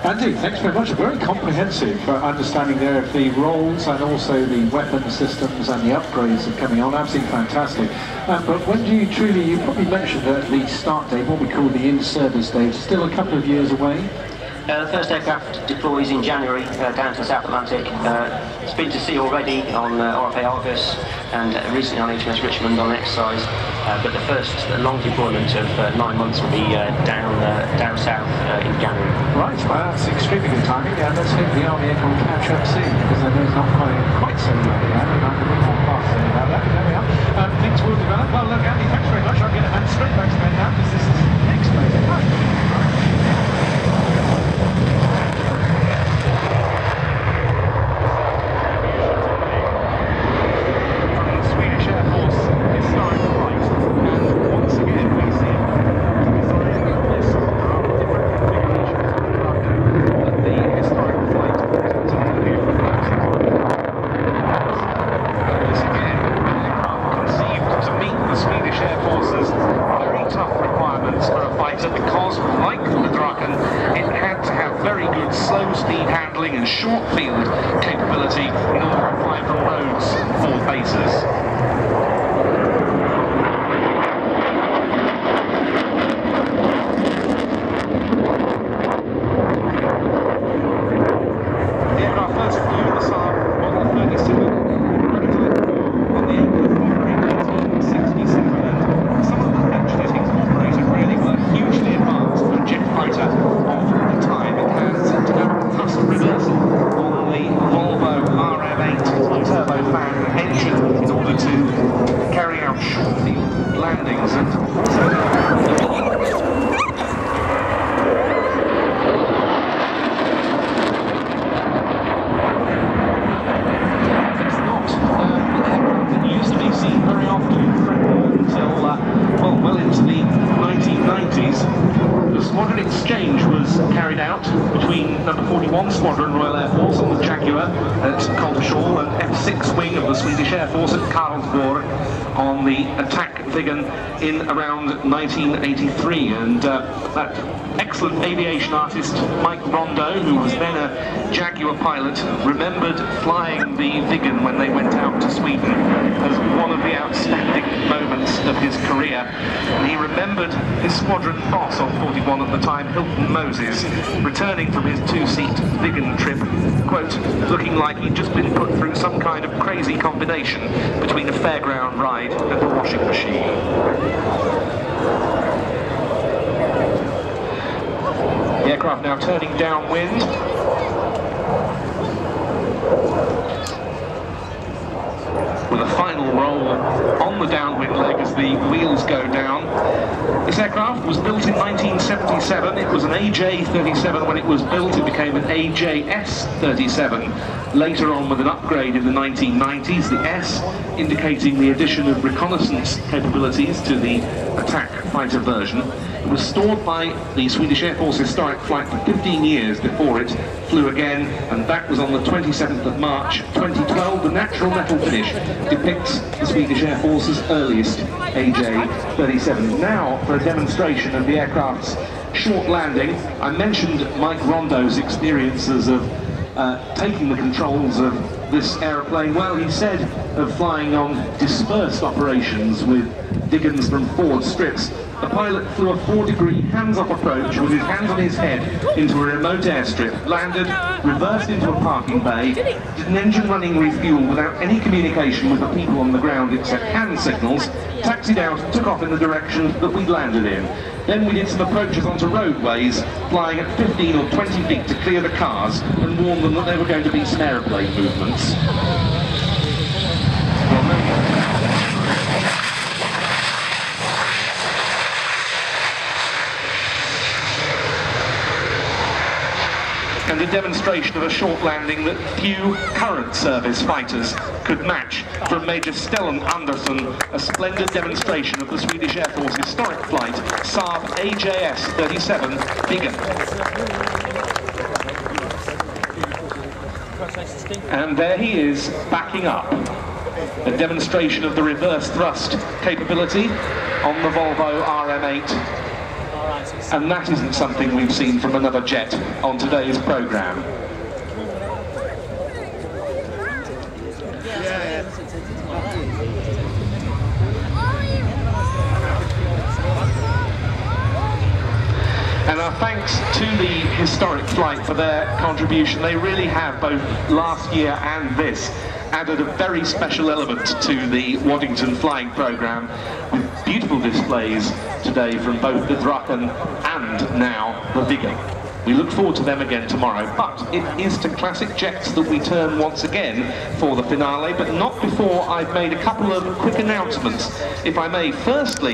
Andy, thanks very much. Very comprehensive understanding there of the roles and also the weapon systems and the upgrades that are coming on. Absolutely fantastic. But when do you probably mentioned that the start date, what we call the in-service date, still a couple of years away? The first aircraft deploys in January down to the South Atlantic. It's been to sea already on RFA Argus and recently on HMS Richmond on exercise. But the first long deployment of 9 months will be down south in January. Right, well that's extremely good timing. Yeah, let's hope the Army Air will catch up soon, because I know it's not quite so late yet, and I'm a bit more fast about that. There we are. Things will develop. Well, look, Andy, thanks very much. I'm going to hand straight back to Ben now, because this is the next phase. And short field capability in order to fly from roads for bases. The aircraft first flew the Saab Model 37 on the 8th of February 1967, and some of the features it incorporated really were hugely advanced for a jet fighter of the time. It has dynamic thrust reversal on the Volvo RM8 turbofan engine in order to carry out short field landings, and it's not an aircraft that used to be seen very often in Britain until well into the 1990s. The squadron exchange was carried out between number 41 Squadron Royal Air Force on the Jaguar at Coltishall and F6 wing of the Swedish Air Force at Karlsborg on the attack Viggen in around 1983, and that excellent aviation artist Mike Rondo, who was then a Jaguar pilot, remembered flying the Viggen when they went out to Sweden as one of the outstanding moments of his career. And he remembered his squadron boss on 41 at the time, Hilton Moses, returning from his two-seat Viggen trip, quote, looking like he'd just been put through some kind of crazy combination between a fairground ride and a washing machine. The aircraft now turning downwind. With a final roll on the downwind leg as the wheels go down. This aircraft was built in 1977. It was an AJ-37 when it was built. It became an AJS-37. Later on, with an upgrade in the 1990s, the S indicating the addition of reconnaissance capabilities to the attack fighter version. It was stored by the Swedish Air Force Historic Flight for 15 years before it flew again, and that was on the 27th of March 2012. The natural metal finish depicts the Swedish Air Force's earliest AJ-37. Now for a demonstration of the aircraft's short landing. I mentioned Mike Rondo's experiences of taking the controls of this aeroplane. Well, he said of flying on dispersed operations with Viggens from forward strips. The pilot flew a 4-degree hands-off approach with his hands on his head into a remote airstrip, landed, reversed into a parking bay, did an engine running refuel without any communication with the people on the ground except hand signals, taxied out and took off in the direction that we'd landed in. Then we did some approaches onto roadways, flying at 15 or 20 feet to clear the cars, and warned them that there were going to be some aeroplane movements. And a demonstration of a short landing that few current service fighters could match from Major Stellan Andersson, a splendid demonstration of the Swedish Air Force historic flight, Saab AJS-37 Viggen. And there he is, backing up. A demonstration of the reverse thrust capability on the Volvo RM8. and that isn't something we've seen from another jet on today's programme. And our thanks to the historic flight for their contribution. They really have, both last year and this, added a very special element to the Waddington flying programme, with beautiful displays today from both the Drachen and now the Viggen. We look forward to them again tomorrow, but it is to classic jets that we turn once again for the finale, but not before I've made a couple of quick announcements, if I may. Firstly,